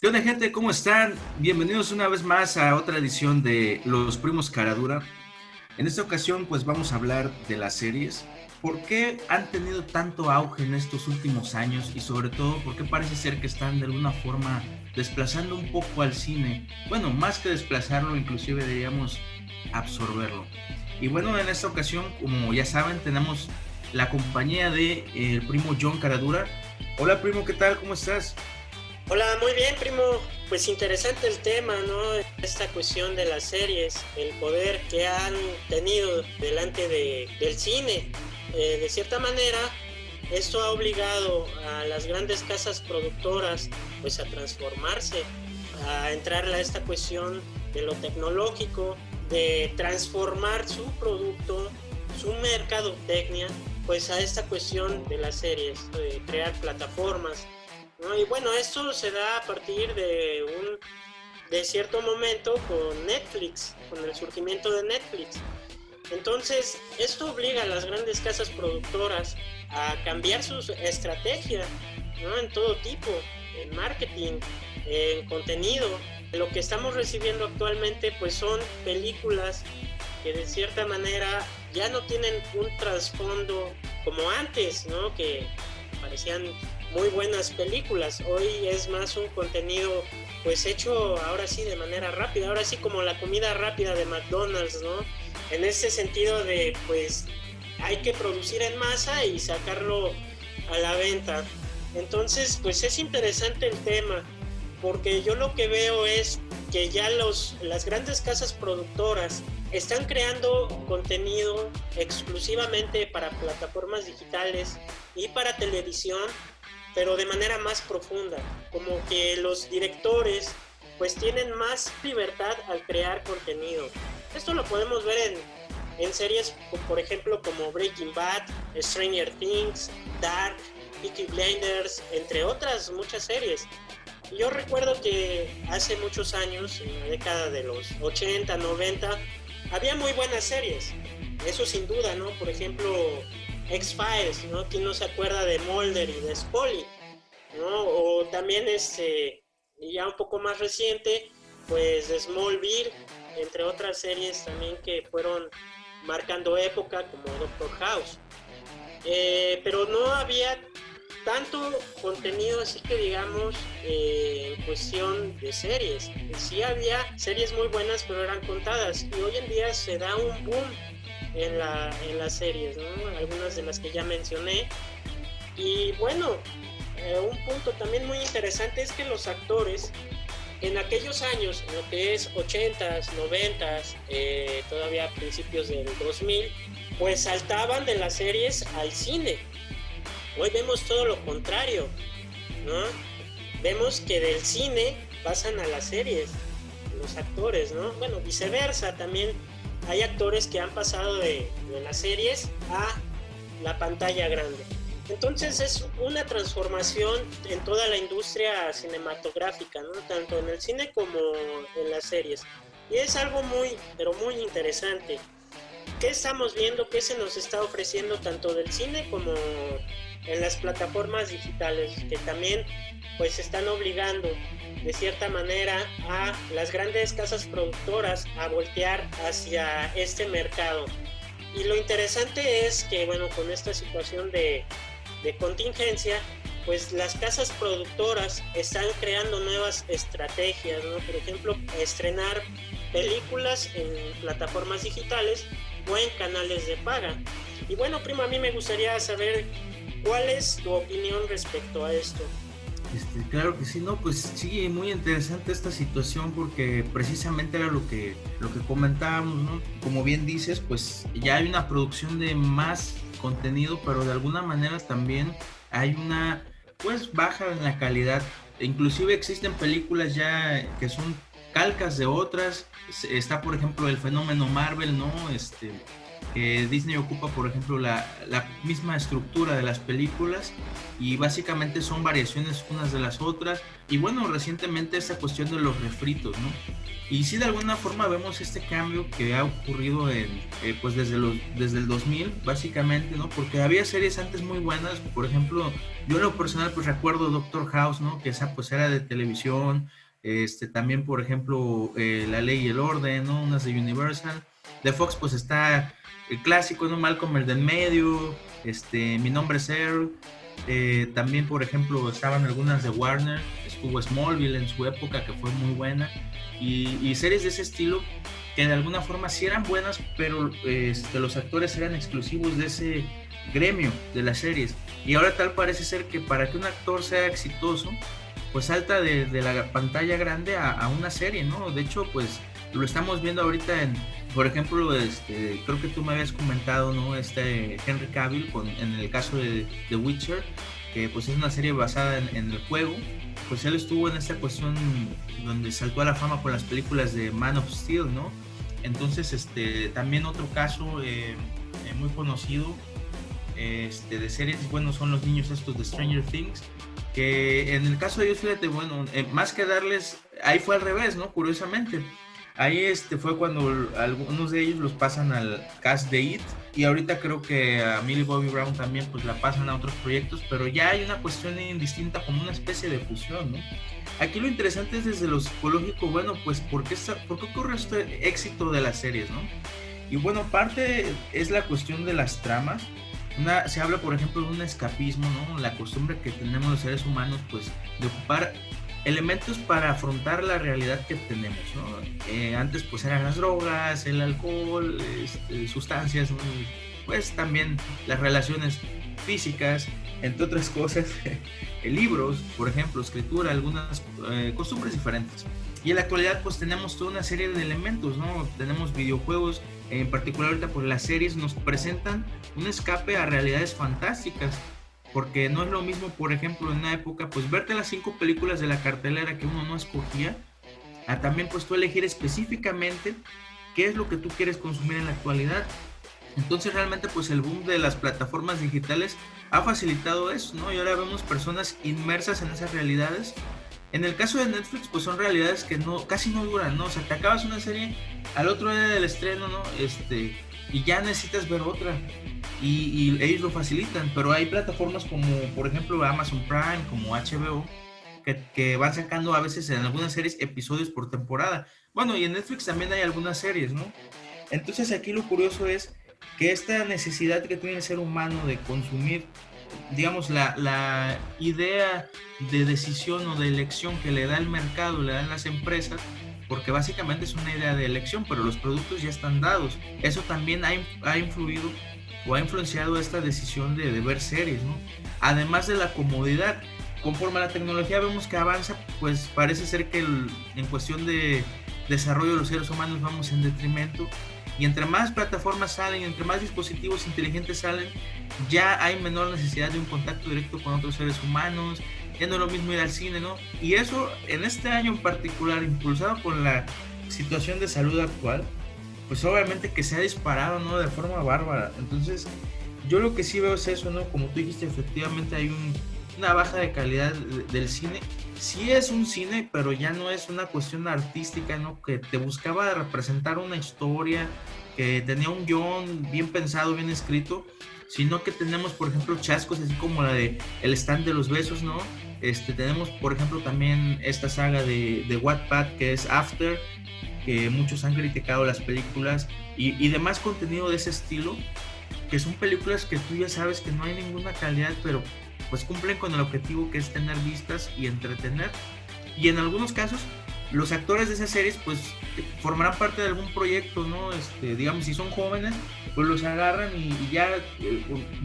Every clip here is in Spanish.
¿Qué onda, gente? ¿Cómo están? Bienvenidos una vez más a otra edición de Los Primos Caradura. En esta ocasión, pues vamos a hablar de las series. ¿Por qué han tenido tanto auge en estos últimos años? Y sobre todo, ¿por qué parece ser que están de alguna forma desplazando un poco al cine? Bueno, más que desplazarlo, inclusive diríamos absorberlo. Y bueno, en esta ocasión, como ya saben, tenemos la compañía de el primo John Caradura. Hola, primo, ¿qué tal? ¿Cómo estás? Hola, muy bien, primo. Pues interesante el tema, ¿no? Esta cuestión de las series, el poder que han tenido delante del cine. De cierta manera, esto ha obligado a las grandes casas productoras pues a transformarse, a entrar a esta cuestión de lo tecnológico, de transformar su producto, su mercadotecnia, pues a esta cuestión de las series, de crear plataformas, ¿no? Y bueno, esto se da a partir de cierto momento con Netflix, con el surgimiento de Netflix. Entonces, esto obliga a las grandes casas productoras a cambiar su estrategia, ¿no? En todo tipo, en marketing, en contenido. Lo que estamos recibiendo actualmente pues son películas que de cierta manera ya no tienen un trasfondo como antes, ¿no? Que parecían muy buenas películas. Hoy es más un contenido pues hecho ahora sí de manera rápida, ahora sí como la comida rápida de McDonald's, ¿no? En ese sentido de pues hay que producir en masa y sacarlo a la venta. Entonces pues es interesante el tema, porque yo lo que veo es que ya las grandes casas productoras están creando contenido exclusivamente para plataformas digitales y para televisión, pero de manera más profunda, como que los directores pues tienen más libertad al crear contenido. Esto lo podemos ver en series, por ejemplo, como Breaking Bad, Stranger Things, Dark, Peaky Blinders, entre otras muchas series. Yo recuerdo que hace muchos años, en la década de los 80, 90, había muy buenas series, eso sin duda, ¿no? Por ejemplo, X-Files, ¿no? ¿Quién no se acuerda de Mulder y de Scully? ¿No? O también ya un poco más reciente, pues Smallville, entre otras series también que fueron marcando época, como Doctor House. Pero no había tanto contenido así que digamos en cuestión de series. Sí había series muy buenas, pero eran contadas, y hoy en día se da un boom en las series, ¿no? Algunas de las que ya mencioné. Y bueno, un punto también muy interesante es que los actores en aquellos años, en lo que es 80s, 90s, todavía principios del 2000, pues saltaban de las series al cine. Hoy vemos todo lo contrario, ¿no? Vemos que del cine pasan a las series, los actores, ¿no? Bueno, viceversa, también hay actores que han pasado de las series a la pantalla grande. Entonces es una transformación en toda la industria cinematográfica, ¿no? Tanto en el cine como en las series. Y es algo muy, pero muy interesante. ¿Qué estamos viendo? ¿Qué se nos está ofreciendo tanto del cine como en las plataformas digitales? Que también pues están obligando de cierta manera a las grandes casas productoras a voltear hacia este mercado. Y lo interesante es que, bueno, con esta situación de contingencia, pues las casas productoras están creando nuevas estrategias, ¿no? Por ejemplo, estrenar películas en plataformas digitales o en canales de paga. Y bueno, primo, a mí me gustaría saber cuál es tu opinión respecto a esto. Claro que sí, no, pues sí, muy interesante esta situación porque precisamente era lo que comentábamos, ¿no? Como bien dices, pues ya hay una producción de más contenido, pero de alguna manera también hay una, pues, baja en la calidad. Inclusive existen películas ya que son calcas de otras. Está, por ejemplo, el fenómeno Marvel, ¿no? Disney ocupa, por ejemplo, la misma estructura de las películas y básicamente son variaciones unas de las otras. Y bueno, recientemente esta cuestión de los refritos, ¿no? Y sí, de alguna forma vemos este cambio que ha ocurrido pues desde el 2000, básicamente, ¿no? Porque había series antes muy buenas, por ejemplo, yo en lo personal pues recuerdo Doctor House, ¿no? Que esa pues era de televisión, también, por ejemplo, La Ley y el Orden, ¿no? Unas de Universal. De Fox pues está el clásico, ¿no? Malcolm el del medio, Mi nombre es Earl. También, por ejemplo, estaban algunas de Warner, estuvo Smallville en su época, que fue muy buena, y series de ese estilo que de alguna forma sí eran buenas, pero los actores eran exclusivos de ese gremio de las series. Y ahora tal parece ser que para que un actor sea exitoso, pues salta de la pantalla grande a una serie, ¿no? De hecho, pues lo estamos viendo ahorita por ejemplo, creo que tú me habías comentado, ¿no? Henry Cavill en el caso de The Witcher, que pues es una serie basada en el juego. Pues él estuvo en esta cuestión donde saltó a la fama con las películas de Man of Steel, ¿no? Entonces, también otro caso muy conocido de series, bueno, son los niños estos de Stranger Things, que en el caso de ellos, fíjate, bueno, más que darles, ahí fue al revés, ¿no? Curiosamente, ahí fue cuando algunos de ellos los pasan al cast de IT, y ahorita creo que a Millie Bobby Brown también pues la pasan a otros proyectos, pero ya hay una cuestión distinta, como una especie de fusión, ¿no? Aquí lo interesante es desde lo psicológico, bueno, pues ¿por qué ocurre este éxito de las series, no? Y bueno, parte es la cuestión de las tramas. Se habla, por ejemplo, de un escapismo, ¿no? La costumbre que tenemos los seres humanos, pues, de ocupar elementos para afrontar la realidad que tenemos, ¿no? Antes, pues, eran las drogas, el alcohol, sustancias, ¿no? Pues también las relaciones físicas, entre otras cosas, libros, por ejemplo, escritura, algunas costumbres diferentes. Y en la actualidad, pues, tenemos toda una serie de elementos, ¿no? Tenemos videojuegos, en particular ahorita, pues, las series nos presentan un escape a realidades fantásticas, porque no es lo mismo, por ejemplo, en una época, pues, verte las 5 películas de la cartelera que uno no escogía, a también, pues, tú elegir específicamente qué es lo que tú quieres consumir en la actualidad. Entonces, realmente, pues, el boom de las plataformas digitales ha facilitado eso, ¿no? Y ahora vemos personas inmersas en esas realidades. En el caso de Netflix, pues son realidades que casi no duran, ¿no? O sea, te acabas una serie al otro día del estreno, ¿no? Y ya necesitas ver otra. Y ellos lo facilitan, pero hay plataformas como, por ejemplo, Amazon Prime, como HBO, que van sacando a veces en algunas series episodios por temporada. Bueno, y en Netflix también hay algunas series, ¿no? Entonces aquí lo curioso es que esta necesidad que tiene el ser humano de consumir, digamos, la idea de decisión o de elección que le da el mercado, le dan las empresas, porque básicamente es una idea de elección, pero los productos ya están dados. Eso también ha influido o ha influenciado esta decisión de ver series, ¿no? Además de la comodidad, conforme la tecnología vemos que avanza, pues parece ser que en cuestión de desarrollo de los seres humanos vamos en detrimento, y entre más plataformas salen, entre más dispositivos inteligentes salen, ya hay menor necesidad de un contacto directo con otros seres humanos, ya no es lo mismo ir al cine, ¿no? Y eso en este año en particular, impulsado por la situación de salud actual, pues obviamente que se ha disparado, ¿no? De forma bárbara. Entonces, yo lo que sí veo es eso, ¿no? Como tú dijiste, efectivamente hay una baja de calidad del cine. Sí es un cine, pero ya no es una cuestión artística, ¿no? Que te buscaba representar una historia, que tenía un guión bien pensado, bien escrito, sino que tenemos, por ejemplo, chascos así como la de El stand de los besos, ¿no? Tenemos, por ejemplo, también esta saga de Wattpad, que es After, que muchos han criticado las películas y demás contenido de ese estilo, que son películas que tú ya sabes que no hay ninguna calidad, pero pues cumplen con el objetivo, que es tener vistas y entretener. Y en algunos casos los actores de esas series pues formarán parte de algún proyecto, ¿no? Digamos, si son jóvenes, pues los agarran y ya.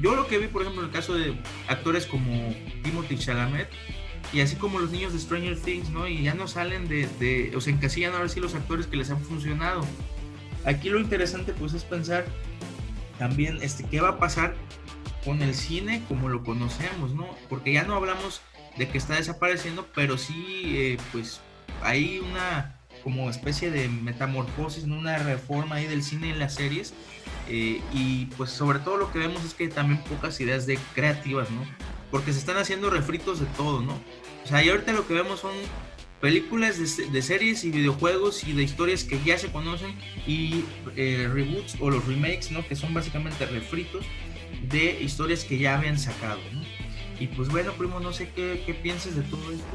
Yo lo que vi, por ejemplo, en el caso de actores como Timothée Chalamet, y así como los niños de Stranger Things, ¿no? Y ya no salen o se encasillan ahora sí los actores que les han funcionado. Aquí lo interesante pues es pensar también qué va a pasar con el cine como lo conocemos, ¿no? Porque ya no hablamos de que está desapareciendo, pero sí, pues hay como especie de metamorfosis, ¿no? Una reforma ahí del cine y las series. Y pues sobre todo lo que vemos es que también pocas ideas de creativas, ¿no? Porque se están haciendo refritos de todo, ¿no? O sea, y ahorita lo que vemos son películas de series y videojuegos y de historias que ya se conocen y reboots o los remakes, ¿no? Que son básicamente refritos de historias que ya habían sacado, ¿no? Y pues bueno, primo, no sé qué piensas de todo esto.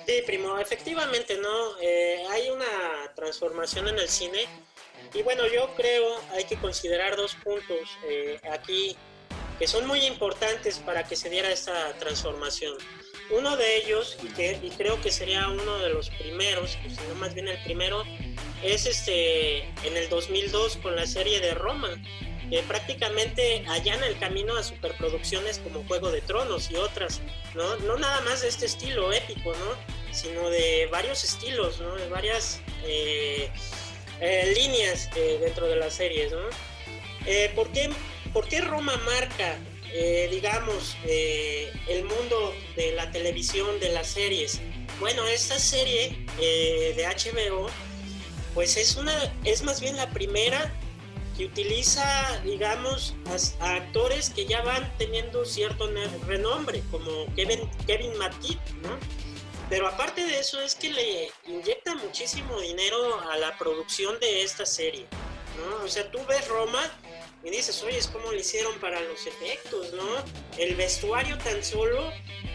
Sí, primo, efectivamente, ¿no? Hay una transformación en el cine y bueno, yo creo hay que considerar dos puntos aquí que son muy importantes para que se diera esta transformación. Uno de ellos, y creo que sería uno de los primeros, pues, no más bien el primero, es en el 2002 con la serie de Roma, que prácticamente allana el camino a superproducciones como Juego de Tronos y otras, ¿no? No nada más de este estilo épico, ¿no? Sino de varios estilos, ¿no? De varias líneas dentro de las series, ¿no? ¿Por qué Roma marca, digamos, el mundo de la televisión, de las series? Bueno, esta serie de HBO, pues es más bien la primera que utiliza, digamos, a actores que ya van teniendo cierto renombre, como Kevin McKidd, ¿no? Pero aparte de eso es que le inyecta muchísimo dinero a la producción de esta serie, ¿no? O sea, tú ves Roma y dices, oye, es como le hicieron para los efectos, ¿no? El vestuario tan solo,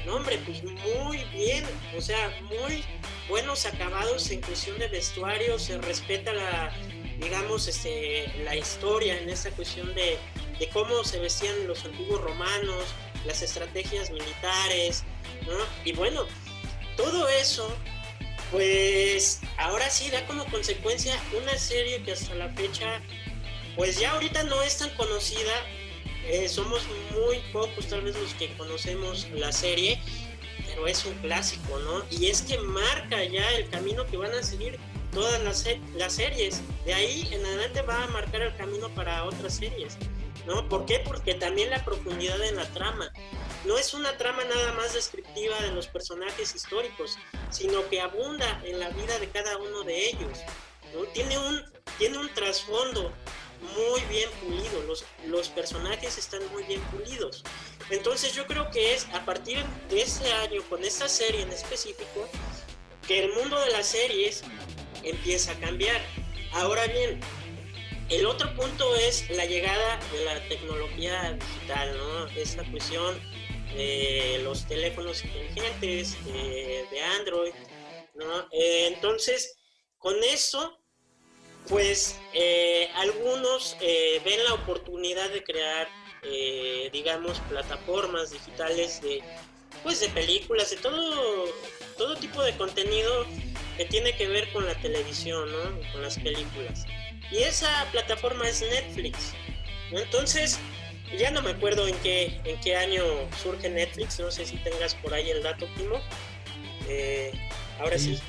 no, hombre, pues muy bien, o sea, muy buenos acabados en cuestión de vestuario, se respeta digamos, la historia en esta cuestión de cómo se vestían los antiguos romanos, las estrategias militares, ¿no? Y bueno, todo eso, pues ahora sí da como consecuencia una serie que hasta la fecha, pues ya ahorita no es tan conocida, somos muy pocos tal vez los que conocemos la serie, pero es un clásico, ¿no? Y es que marca ya el camino que van a seguir todas las series, de ahí en adelante va a marcar el camino para otras series, ¿no? ¿Por qué? Porque también la profundidad en la trama. No es una trama nada más descriptiva de los personajes históricos, sino que abunda en la vida de cada uno de ellos, ¿no? Tiene un trasfondo muy bien pulido, los personajes están muy bien pulidos. Entonces yo creo que es a partir de este año, con esta serie en específico, que el mundo de las series empieza a cambiar. Ahora bien, el otro punto es la llegada de la tecnología digital, ¿no? Esta cuestión de los teléfonos inteligentes, de Android, ¿no? Entonces, con eso, pues algunos ven la oportunidad de crear, digamos, plataformas digitales pues de películas, de todo tipo de contenido que tiene que ver con la televisión, ¿no? Con las películas. Y esa plataforma es Netflix, ¿no? Entonces, ya no me acuerdo en qué año surge Netflix, no sé si tengas por ahí el dato, Timo. Ahora sí.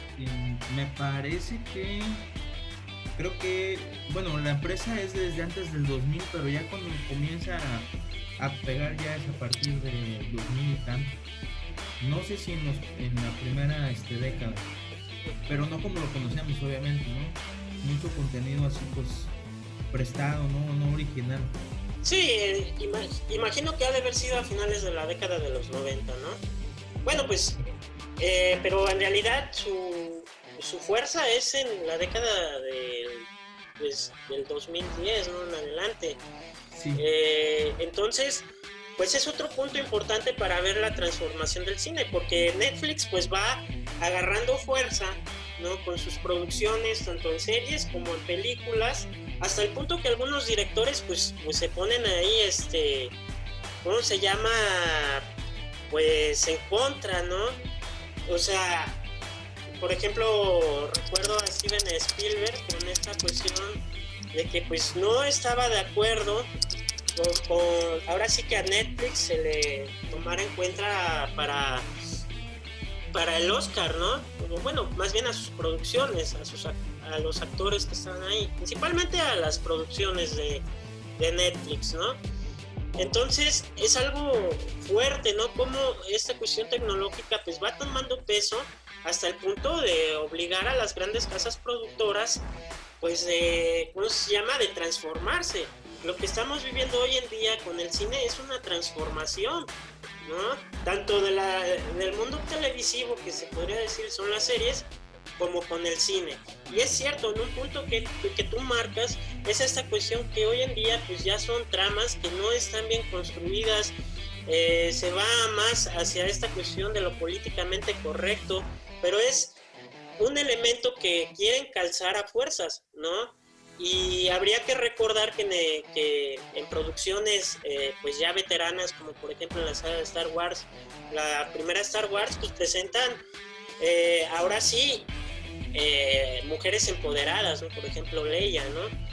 Me parece que... Creo que, bueno, la empresa es desde antes del 2000, pero ya cuando comienza a pegar ya es a partir de 2000 y tanto. No sé si en la primera década, pero no como lo conocemos, obviamente, ¿no? Mucho contenido así, pues, prestado, no original. Sí, imagino que ha de haber sido a finales de la década de los 90, ¿no? Bueno, pues, pero en realidad su fuerza es en la década del 2010, ¿no? En adelante. Sí. Entonces, pues es otro punto importante para ver la transformación del cine, porque Netflix pues va agarrando fuerza, ¿no? Con sus producciones, tanto en series como en películas, hasta el punto que algunos directores pues se ponen ahí, ¿cómo se llama? Pues en contra, ¿no? O sea, por ejemplo, recuerdo a Steven Spielberg con esta cuestión de que pues no estaba de acuerdo ahora sí que a Netflix se le tomara en cuenta para el Oscar, ¿no? Bueno, más bien a sus producciones, a los actores que están ahí, principalmente a las producciones de Netflix, ¿no? Entonces es algo fuerte, ¿no? Como esta cuestión tecnológica pues va tomando peso hasta el punto de obligar a las grandes casas productoras, pues de, ¿cómo se llama?, de transformarse. Lo que estamos viviendo hoy en día con el cine es una transformación, ¿no? Tanto del mundo televisivo, que se podría decir son las series, como con el cine. Y es cierto, en un punto que tú marcas, es esta cuestión que hoy en día pues ya son tramas que no están bien construidas, se va más hacia esta cuestión de lo políticamente correcto, pero es un elemento que quieren calzar a fuerzas, ¿no? Y habría que recordar que en producciones pues ya veteranas, como por ejemplo en la saga de Star Wars, la primera Star Wars, pues presentan ahora sí mujeres empoderadas, ¿no? Por ejemplo Leia, ¿no?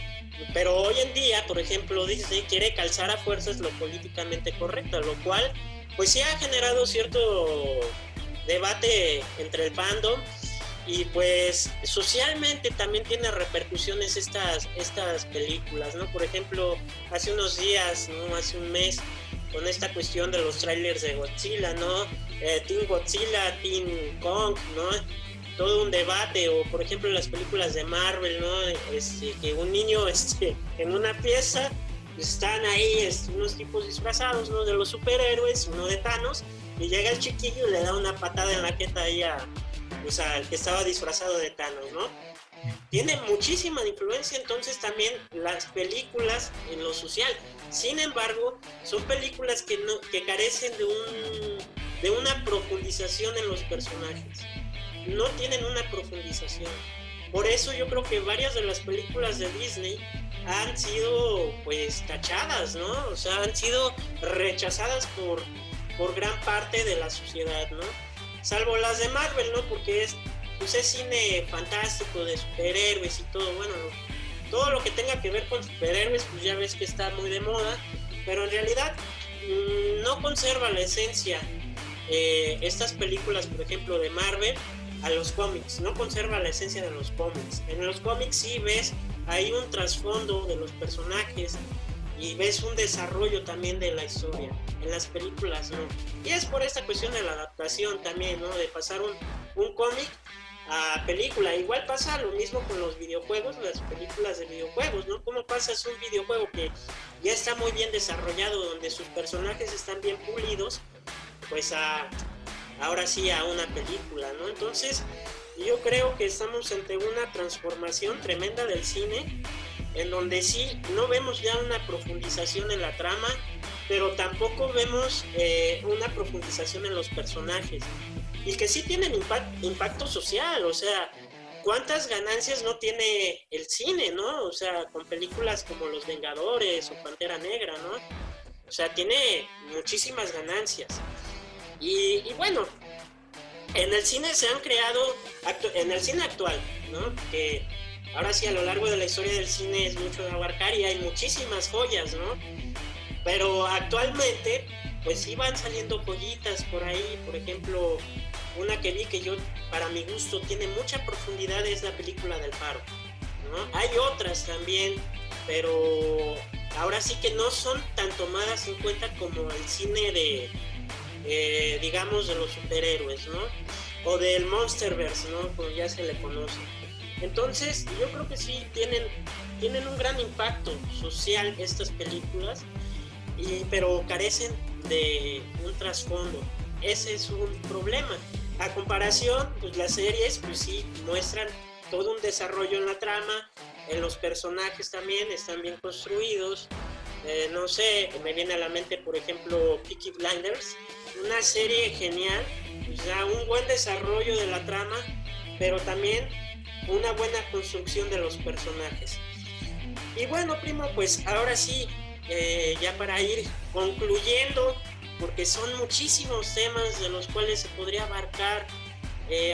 Pero hoy en día, por ejemplo, Disney quiere calzar a fuerzas lo políticamente correcto, lo cual pues sí ha generado cierto debate entre el fandom, y pues socialmente también tiene repercusiones estas películas, ¿no? Por ejemplo, hace unos días, ¿no?, hace un mes, con esta cuestión de los trailers de Godzilla, ¿no? Team Godzilla, Team Kong, ¿no? Todo un debate. O por ejemplo las películas de Marvel, ¿no? Que un niño en una pieza, están ahí unos tipos disfrazados, ¿no?, de los superhéroes, uno de Thanos, y llega el chiquillo y le da una patada en la jeta ahí al que estaba disfrazado de Thanos, ¿no? Tiene muchísima influencia entonces también las películas en lo social. Sin embargo, son películas que carecen de una profundización en los personajes. No tienen una profundización. Por eso yo creo que varias de las películas de Disney han sido pues tachadas, ¿no? O sea, han sido rechazadas por gran parte de la sociedad, ¿no? Salvo las de Marvel, ¿no? Porque es cine fantástico de superhéroes y todo. Bueno, todo lo que tenga que ver con superhéroes, pues ya ves que está muy de moda, pero en realidad no conserva la esencia. Estas películas, por ejemplo, de Marvel, a los cómics, no conserva la esencia de los cómics. En los cómics sí ves ahí un trasfondo de los personajes y ves un desarrollo también de la historia. En las películas no. Y es por esta cuestión de la adaptación también, ¿no? De pasar un cómic a película. Igual pasa lo mismo con los videojuegos, las películas de videojuegos, ¿no? ¿Cómo pasas un videojuego que ya está muy bien desarrollado, donde sus personajes están bien pulidos, pues ahora sí a una película, ¿no? Entonces yo creo que estamos ante una transformación tremenda del cine, en donde sí no vemos ya una profundización en la trama, pero tampoco vemos una profundización en los personajes, y que sí tienen impacto social. O sea, ¿cuántas ganancias no tiene el cine, no? O sea, con películas como Los Vengadores o Pantera Negra, ¿no? O sea, tiene muchísimas ganancias. Y bueno, en el cine se han creado, en el cine actual, ¿no? Que ahora sí, a lo largo de la historia del cine es mucho de abarcar y hay muchísimas joyas, ¿no? Pero actualmente, pues sí van saliendo joyitas por ahí. Por ejemplo, una que vi que yo, para mi gusto, tiene mucha profundidad, es la película del Faro, ¿no? Hay otras también, pero ahora sí que no son tan tomadas en cuenta como el cine de, digamos, de los superhéroes, ¿no? O del Monsterverse, ¿no? Como ya se le conoce. Entonces, yo creo que sí tienen un gran impacto social estas películas, pero carecen de un trasfondo. Ese es un problema. A comparación, pues las series, pues sí, muestran todo un desarrollo en la trama, en los personajes también están bien construidos. No sé, me viene a la mente, por ejemplo, Peaky Blinders, una serie genial, pues ya un buen desarrollo de la trama, pero también una buena construcción de los personajes. Y bueno, primo, pues ahora sí, ya para ir concluyendo, porque son muchísimos temas de los cuales se podría abarcar,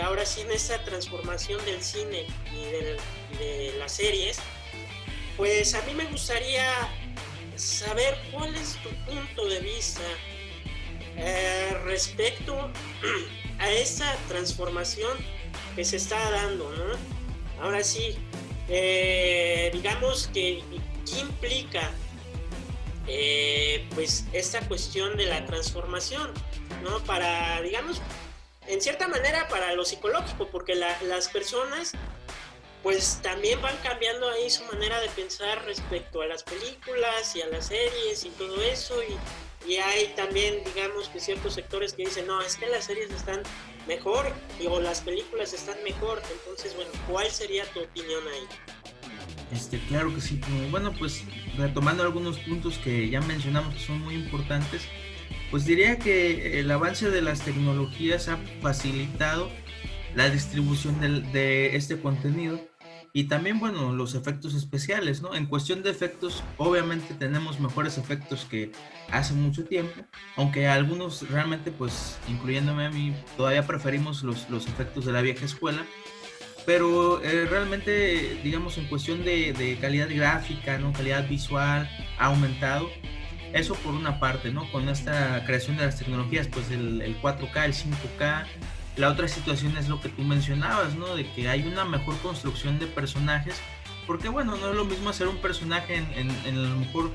ahora sí, en esta transformación del cine y de las series, pues a mí me gustaría saber cuál es tu punto de vista respecto a esta transformación que se está dando, ¿no? Ahora sí, digamos que ¿qué implica pues esta cuestión de la transformación, ¿no? Para, digamos, en cierta manera para lo psicológico, porque las personas pues también van cambiando ahí su manera de pensar respecto a las películas y a las series y todo eso, y hay también, digamos, que ciertos sectores que dicen, no, es que las series están mejor o las películas están mejor. Entonces, bueno, ¿cuál sería tu opinión ahí? Claro que sí. Bueno, pues retomando algunos puntos que ya mencionamos que son muy importantes, pues diría que el avance de las tecnologías ha facilitado la distribución de este contenido y también, bueno, los efectos especiales, ¿no? En cuestión de efectos, obviamente tenemos mejores efectos que hace mucho tiempo, aunque algunos realmente, pues, incluyéndome a mí, todavía preferimos los efectos de la vieja escuela, pero realmente, digamos, en cuestión de calidad gráfica, ¿no? Calidad visual, ha aumentado. Eso por una parte, ¿no? Con esta creación de las tecnologías, pues el 4K, el 5K. La otra situación es lo que tú mencionabas, ¿no? De que hay una mejor construcción de personajes, porque bueno, no es lo mismo hacer un personaje en a lo mejor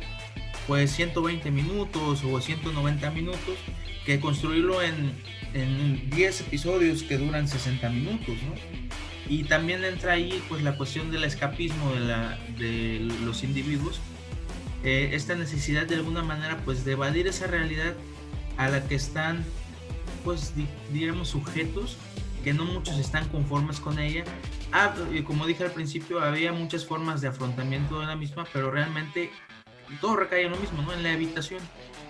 pues 120 minutos o 190 minutos que construirlo en 10 episodios que duran 60 minutos, ¿no? Y también entra ahí pues la cuestión del escapismo de los individuos, esta necesidad de alguna manera pues de evadir esa realidad a la que están pues digamos sujetos, que no muchos están conformes con ella. Como dije al principio, había muchas formas de afrontamiento de la misma, pero realmente todo recae en lo mismo, ¿no? En la evitación.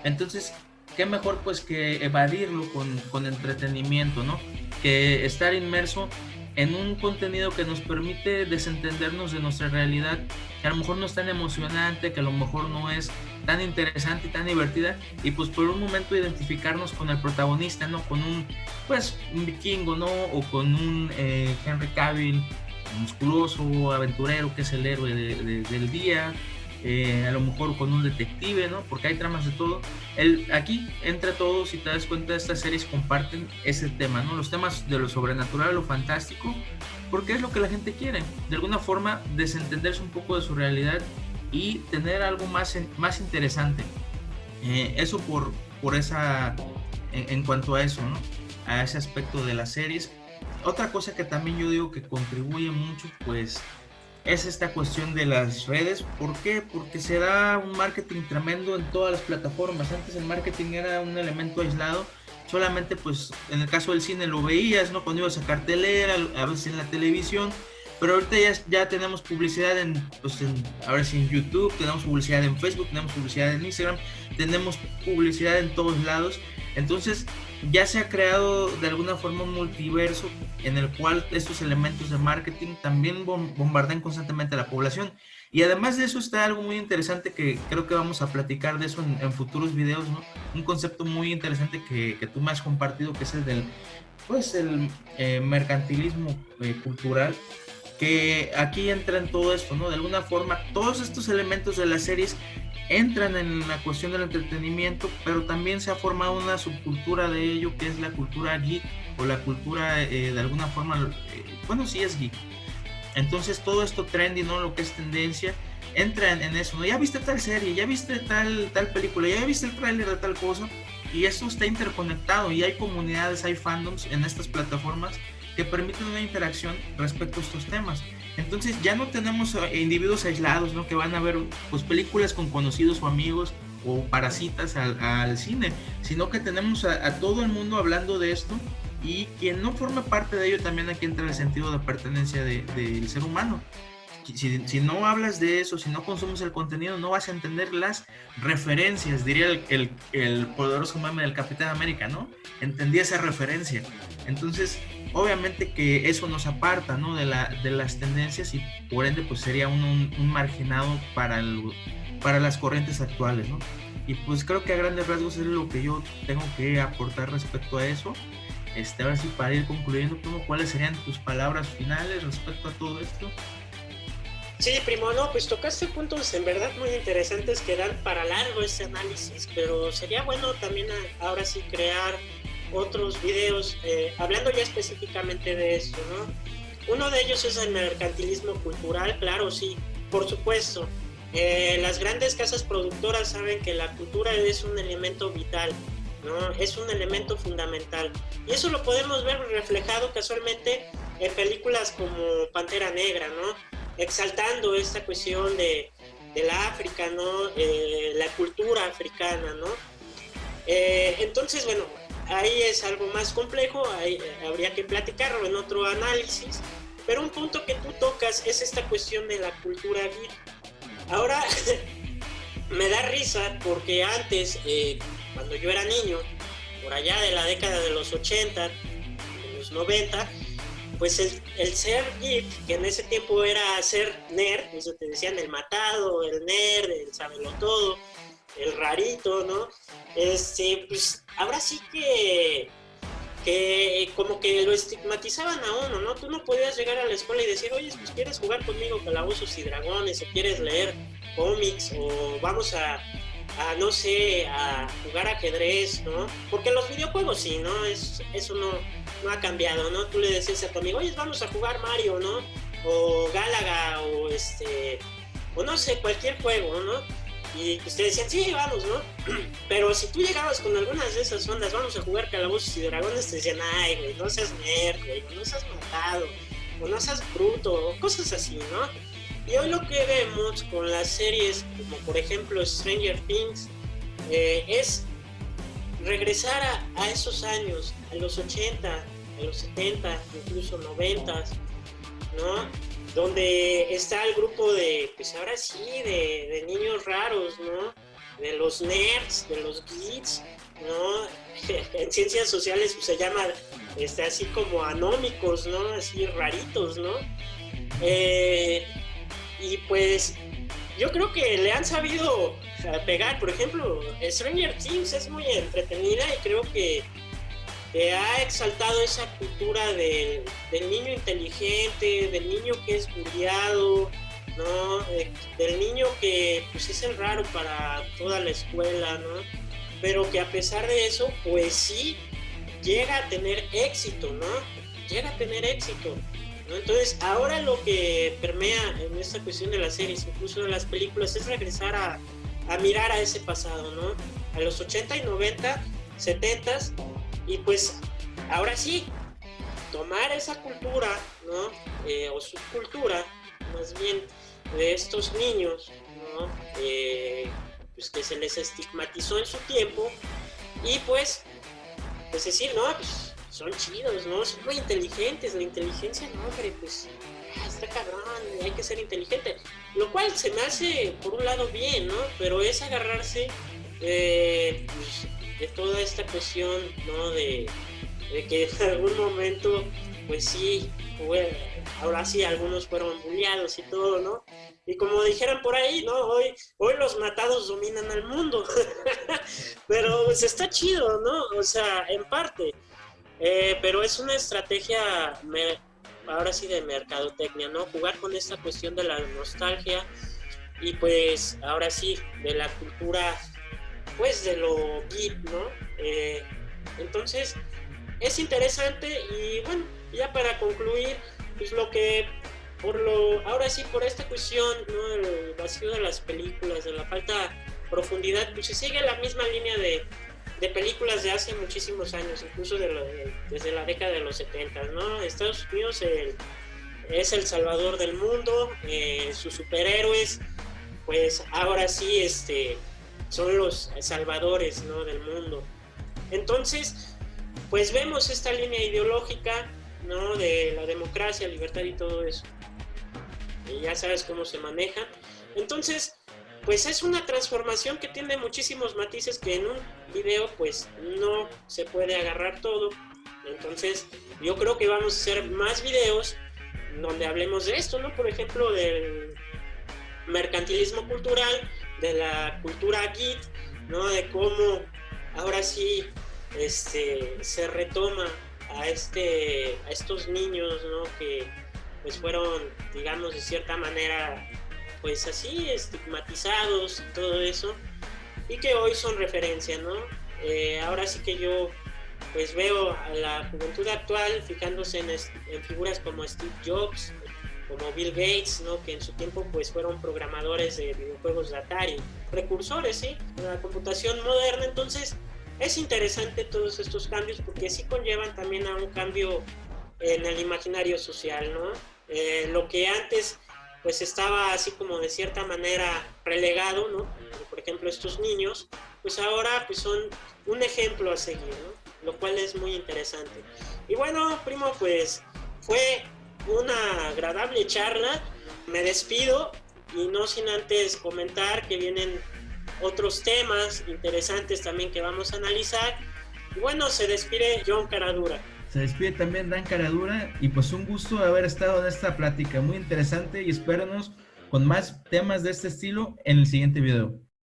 Entonces, qué mejor pues que evadirlo con entretenimiento, ¿no? Que estar inmerso en un contenido que nos permite desentendernos de nuestra realidad, que a lo mejor no es tan emocionante, que a lo mejor no es tan interesante y tan divertida, y pues por un momento identificarnos con el protagonista, ¿no? Con un vikingo, ¿no? O con un Henry Cavill musculoso, aventurero, que es el héroe del día, a lo mejor con un detective, ¿no? Porque hay tramas de todo. Aquí, entre todos, si te das cuenta, estas series comparten ese tema, ¿no? Los temas de lo sobrenatural, lo fantástico, porque es lo que la gente quiere. De alguna forma, desentenderse un poco de su realidad y tener algo más interesante. Eso por esa, en cuanto a eso, ¿no? A ese aspecto de las series. Otra cosa que también yo digo que contribuye mucho, pues, es esta cuestión de las redes. ¿Por qué? Porque se da un marketing tremendo en todas las plataformas. Antes el marketing era un elemento aislado, solamente pues en el caso del cine lo veías, ¿no? Cuando ibas a cartelera, a veces en la televisión, pero ahorita ya tenemos publicidad a ver si en YouTube, tenemos publicidad en Facebook, tenemos publicidad en Instagram, tenemos publicidad en todos lados. Entonces ya se ha creado de alguna forma un multiverso en el cual estos elementos de marketing también bombardean constantemente a la población. Y además de eso está algo muy interesante que creo que vamos a platicar de eso en futuros videos, ¿no? Un concepto muy interesante que tú me has compartido, que es el del mercantilismo cultural, que aquí entra en todo esto, ¿no? De alguna forma, todos estos elementos de las series entran en la cuestión del entretenimiento, pero también se ha formado una subcultura de ello, que es la cultura geek, o la cultura de alguna forma, sí es geek. Entonces todo esto trendy, ¿no? Lo que es tendencia, entra en eso, ¿no? Ya viste tal serie, ya viste tal película, ya viste el tráiler de tal cosa, y esto está interconectado, y hay comunidades, hay fandoms en estas plataformas que permiten una interacción respecto a estos temas. Entonces ya no tenemos individuos aislados, ¿no? Que van a ver pues películas con conocidos o amigos o parasitas al cine, sino que tenemos a todo el mundo hablando de esto, y quien no forma parte de ello, también aquí entra el sentido de pertenencia del ser humano. Si no hablas de eso, si no consumes el contenido, no vas a entender las referencias, diría el poderoso meme del Capitán América, ¿no? Entendí esa referencia. Entonces, obviamente que eso nos aparta, ¿no? de las tendencias, y por ende pues sería un marginado para las corrientes actuales, ¿no? Y pues creo que a grandes rasgos es lo que yo tengo que aportar respecto a eso. Ahora sí, para ir concluyendo, ¿cuáles serían tus palabras finales respecto a todo esto? Sí, primo, no, pues tocaste puntos en verdad muy interesantes que dan para largo este análisis, pero sería bueno también ahora sí crear otros videos hablando ya específicamente de esto, ¿no? Uno de ellos es el mercantilismo cultural, claro, sí, por supuesto. Las grandes casas productoras saben que la cultura es un elemento vital ¿no? Es un elemento fundamental. Y eso lo podemos ver reflejado casualmente en películas como Pantera Negra, ¿no? Exaltando esta cuestión de la África, ¿no? La cultura africana, ¿no? Entonces, bueno, ahí es algo más complejo, ahí habría que platicarlo en otro análisis, pero un punto que tú tocas es esta cuestión de la cultura geek. Ahora, me da risa porque antes, cuando yo era niño, por allá de la década de los 80, de los 90, pues el ser geek, que en ese tiempo era ser nerd, eso te decían el matado, el nerd, el sabelotodo, el rarito, ¿no? Pues ahora sí que como que lo estigmatizaban a uno, ¿no? Tú no podías llegar a la escuela y decir, oye, pues quieres jugar conmigo Calabozos y Dragones, o quieres leer cómics, o vamos a no sé, a jugar ajedrez, ¿no? Porque los videojuegos sí, ¿no? Eso no ha cambiado, ¿no? Tú le decías a tu amigo, oye, vamos a jugar Mario, ¿no? O Galaga, o no sé, cualquier juego, ¿no? Y ustedes decían, sí, vamos, ¿no? Pero si tú llegabas con algunas de esas ondas, vamos a jugar Calabozos y Dragones, te decían, ay, güey, no seas nerd, güey, no seas matado, o no seas bruto, o cosas así, ¿no? Y hoy lo que vemos con las series, como por ejemplo Stranger Things, es regresar a esos años, a los 80, a los 70, incluso 90, ¿no? Donde está el grupo de, pues ahora sí, de niños raros, ¿no? De los nerds, de los geeks, ¿no? En ciencias sociales pues, se llama así como anómicos, ¿no? Así raritos, ¿no? Y pues yo creo que le han sabido pegar. Por ejemplo, Stranger Things es muy entretenida y creo que ha exaltado esa cultura del niño inteligente, del niño que es bulliado, ¿no? Del niño que pues es el raro para toda la escuela, ¿no? Pero que a pesar de eso, pues sí llega a tener éxito, ¿no? Llega a tener éxito, ¿no? Entonces, ahora lo que permea en esta cuestión de las series, incluso de las películas, es regresar a mirar a ese pasado, ¿no? A los 80 y 90, 70, y pues ahora sí, tomar esa cultura, ¿no? O subcultura, más bien, de estos niños, ¿no? Pues que se les estigmatizó en su tiempo, y pues decir, no, pues son chidos, ¿no? Son muy inteligentes, la inteligencia, no, hombre, pues está cabrón, hay que ser inteligente. Lo cual se me hace, por un lado, bien, ¿no? Pero es agarrarse pues, de toda esta cuestión, ¿no? De que en algún momento, pues sí, bueno, ahora sí, algunos fueron bulleados y todo, ¿no? Y como dijeran por ahí, ¿no? Hoy los matados dominan al mundo. Pero pues está chido, ¿no? O sea, en parte. Pero es una estrategia, ahora sí, de mercadotecnia, ¿no? Jugar con esta cuestión de la nostalgia y pues ahora sí, de la cultura, pues de lo geek, ¿no? Entonces, es interesante y bueno, ya para concluir, pues lo que, ahora sí, por esta cuestión, ¿no? El vacío de las películas, de la falta de profundidad, pues se sigue la misma línea de películas de hace muchísimos años, incluso desde la década de los 70, ¿no? Estados Unidos es el salvador del mundo, sus superhéroes, pues ahora sí son los salvadores, ¿no? Del mundo. Entonces, pues vemos esta línea ideológica, ¿no? De la democracia, libertad y todo eso. Y ya sabes cómo se maneja. Entonces, pues es una transformación que tiene muchísimos matices que en un video pues no se puede agarrar todo. Entonces yo creo que vamos a hacer más videos donde hablemos de esto, ¿no? Por ejemplo, del mercantilismo cultural, de la cultura geek, ¿no? De cómo ahora sí se retoma a estos niños, ¿no? Que pues fueron, digamos, de cierta manera pues así estigmatizados y todo eso, y que hoy son referencia, ¿no? Ahora sí que yo pues veo a la juventud actual fijándose en figuras como Steve Jobs, como Bill Gates, ¿no? Que en su tiempo pues fueron programadores de videojuegos de Atari, precursores, ¿sí? De la computación moderna. Entonces es interesante todos estos cambios porque sí conllevan también a un cambio en el imaginario social, ¿no? Lo que antes pues estaba así como de cierta manera relegado, ¿no? Por ejemplo, estos niños, pues ahora pues son un ejemplo a seguir, ¿no? Lo cual es muy interesante. Y bueno, primo, pues fue una agradable charla. Me despido y no sin antes comentar que vienen otros temas interesantes también que vamos a analizar. Y bueno, se despide John Caradura. Se despide también Dan Caradura y pues un gusto haber estado en esta plática muy interesante y espéranos con más temas de este estilo en el siguiente video.